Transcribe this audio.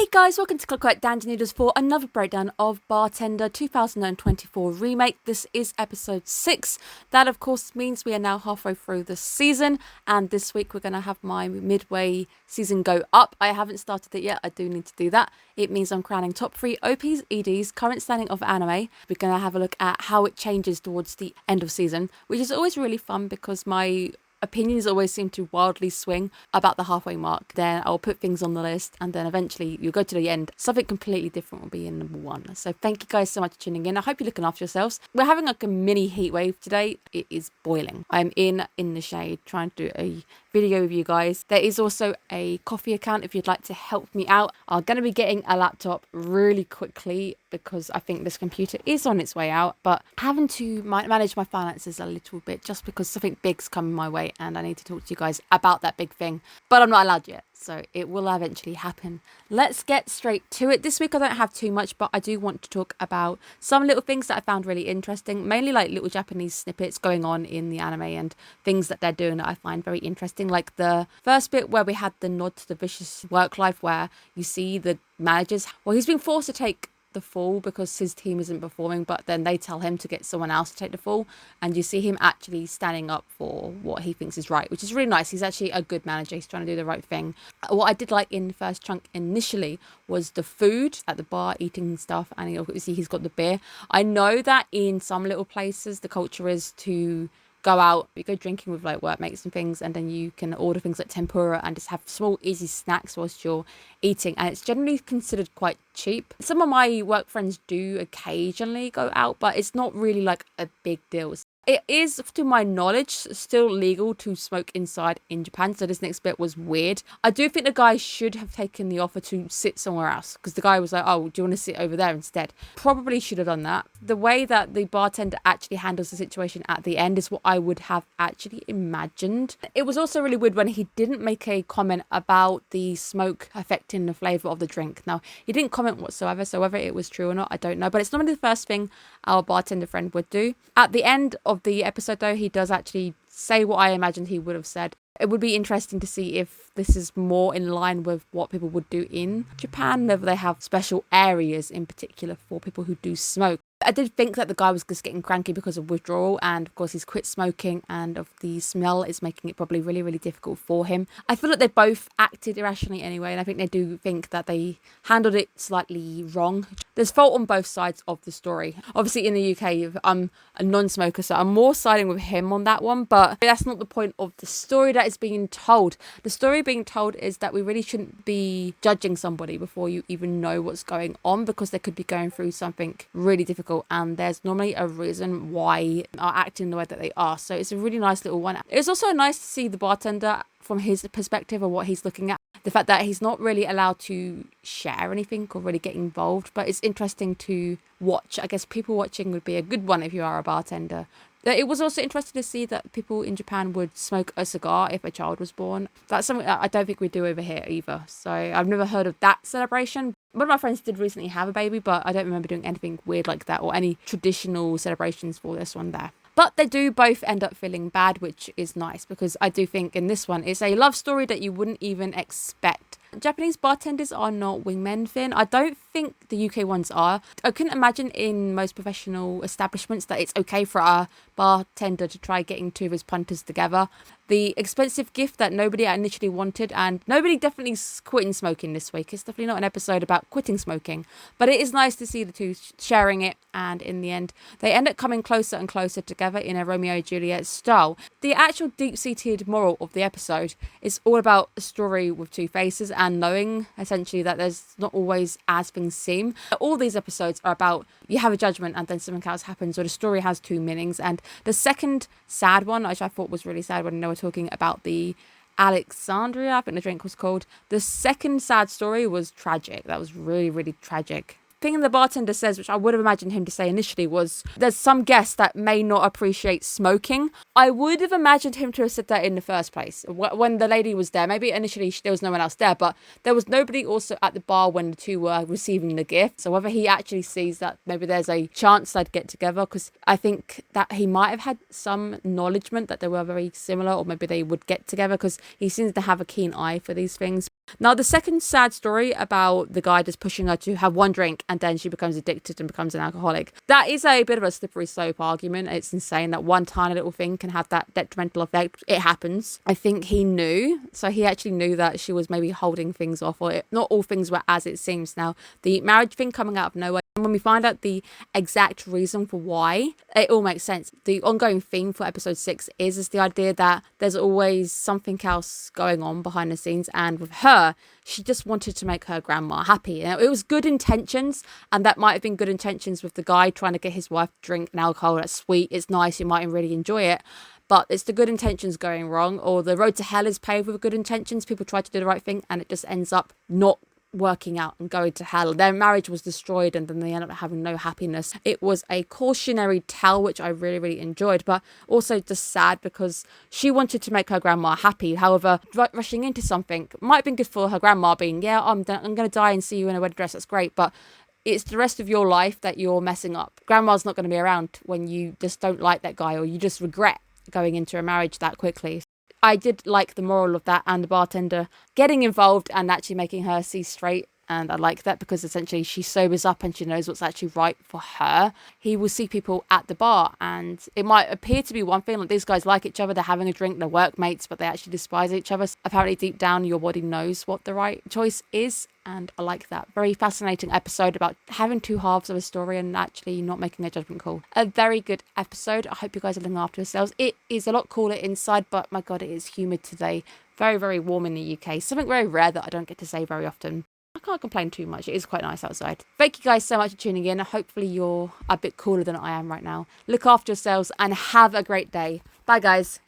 Hey guys, welcome to Clockwork Noodles for another breakdown of Bartender 2024 remake. This is episode 6. That of course means we are now halfway through the season, and this week we're going to have my midway season go up. I haven't started it yet, I do need to do that. It means I'm crowning top 3 OPs, EDs, current standing of anime. We're going to have a look at how it changes towards the end of season, which is always really fun because my opinions always seem to wildly swing about the halfway mark. Then I'll put things on the list and then eventually you'll go to the end. Something completely different will be in number 1. So thank you guys so much for tuning in. I hope you're looking after yourselves. We're having like a mini heat wave today. It is boiling. I'm in the shade trying to do a video with you guys. There is also a coffee account if you'd like to help me out. I'm going to be getting a laptop really quickly because I think this computer is on its way out, but having to manage my finances a little bit just because something big's coming my way and I need to talk to you guys about that big thing, but I'm not allowed yet, so it will eventually happen. Let's get straight to it. This week I don't have too much, but I do want to talk about some little things that I found really interesting, mainly like little Japanese snippets going on in the anime and things that they're doing that I find very interesting, like the first bit where we had the nod to the vicious work life where you see the managers, well, he's been forced to take the fall because his team isn't performing, but then they tell him to get someone else to take the fall, and you see him actually standing up for what he thinks is right, which is really nice. He's actually a good manager. He's trying to do the right thing. What I did like in the first chunk initially was the food at the bar, eating stuff, and he's got the beer. I know that in some little places the culture is to go out, you go drinking with like workmates and things, and then you can order things like tempura and just have small easy snacks whilst you're eating, and it's generally considered quite cheap. Some of my work friends do occasionally go out, but it's not really like a big deal. It is, to my knowledge, still legal to smoke inside in Japan, so this next bit was weird. I do think the guy should have taken the offer to sit somewhere else, because the guy was like, oh, do you want to sit over there instead? Probably should have done that. The way that the bartender actually handles the situation at the end is what I would have actually imagined. It was also really weird when he didn't make a comment about the smoke affecting the flavour of the drink. Now, he didn't comment whatsoever, so whether it was true or not, I don't know, but it's normally the first thing our bartender friend would do. At the end of the episode though, he does actually say what I imagined he would have said. It would be interesting to see if this is more in line with what people would do in Japan, whether they have special areas in particular for people who do smoke. I did think that the guy was just getting cranky because of withdrawal, and of course he's quit smoking, and of the smell is making it probably really, really difficult for him. I feel like they both acted irrationally anyway, and I think they do think that they handled it slightly wrong. There's fault on both sides of the story. Obviously in the UK, I'm a non-smoker, so I'm more siding with him on that one, but that's not the point of the story that is being told. The story being told is that we really shouldn't be judging somebody before you even know what's going on, because they could be going through something really difficult, and there's normally a reason why they are acting the way that they are. So it's a really nice little one. It's also nice to see the bartender from his perspective of what he's looking at. The fact that he's not really allowed to share anything or really get involved, but it's interesting to watch. I guess people watching would be a good one if you are a bartender. It was also interesting to see that people in Japan would smoke a cigar if a child was born. That's something that I don't think we do over here either. So I've never heard of that celebration. One of my friends did recently have a baby, but I don't remember doing anything weird like that or any traditional celebrations for this one there. But they do both end up feeling bad, which is nice, because I do think in this one it's a love story that you wouldn't even expect. Japanese bartenders are not wingmen, Finn. I don't think the UK ones are. I couldn't imagine in most professional establishments that it's okay for a bartender to try getting two of his punters together. The expensive gift that nobody initially wanted, and nobody definitely quitting smoking this week. It's definitely not an episode about quitting smoking, but it is nice to see the two sharing it, and in the end they end up coming closer and closer together in a Romeo and Juliet style. The actual deep-seated moral of the episode is all about a story with two faces, and knowing essentially that there's not always as things seem. All these episodes are about you have a judgment and then something else happens, or the story has two meanings. And the second sad one, which I thought was really sad when they were talking about the Alexandria, I think the drink was called, the second sad story was tragic. That was really, really tragic. Thing the bartender says, which I would have imagined him to say initially, was there's some guests that may not appreciate smoking. I would have imagined him to have said that in the first place when the lady was there. Maybe initially there was no one else there, but there was nobody also at the bar when the two were receiving the gift. So whether he actually sees that maybe there's a chance they'd get together, because I think that he might have had some acknowledgement that they were very similar, or maybe they would get together, because he seems to have a keen eye for these things. Now, the second sad story about the guy just pushing her to have one drink and then she becomes addicted and becomes an alcoholic. That is a bit of a slippery slope argument. It's insane that one tiny little thing can have that detrimental effect. It happens. I think he knew. So he actually knew that she was maybe holding things off, or not all things were as it seems. Now, the marriage thing coming out of nowhere, and when we find out the exact reason for why, it all makes sense. The ongoing theme for episode 6 is the idea that there's always something else going on behind the scenes, and with her, she just wanted to make her grandma happy. And it was good intentions, and that might have been good intentions with the guy trying to get his wife to drink an alcohol. That's sweet, it's nice, you might really enjoy it. But it's the good intentions going wrong, or the road to hell is paved with good intentions. People try to do the right thing, and it just ends up not working out and going to hell. Their marriage was destroyed, and then they end up having no happiness. It was a cautionary tale, which I really enjoyed, but also just sad because she wanted to make her grandma happy. However, rushing into something might have been good for her grandma, being, yeah, I'm going to die and see you in a wedding dress, that's great, but it's the rest of your life that you're messing up. Grandma's not going to be around when you just don't like that guy, or you just regret going into a marriage that quickly. I did like the moral of that, and the bartender getting involved and actually making her see straight. And I like that because essentially she sobers up and she knows what's actually right for her. He will see people at the bar, and it might appear to be one thing, like these guys like each other, they're having a drink, they're workmates, but they actually despise each other. Apparently deep down your body knows what the right choice is, and I like that. Very fascinating episode about having two halves of a story and actually not making a judgment call. A very good episode. I hope you guys are looking after yourselves. It is a lot cooler inside, but my god, it is humid today. Very warm in the UK. Something very rare that I don't get to say very often. I can't complain too much. It is quite nice outside. Thank you guys so much for tuning in. Hopefully you're a bit cooler than I am right now. Look after yourselves and have a great day. Bye guys.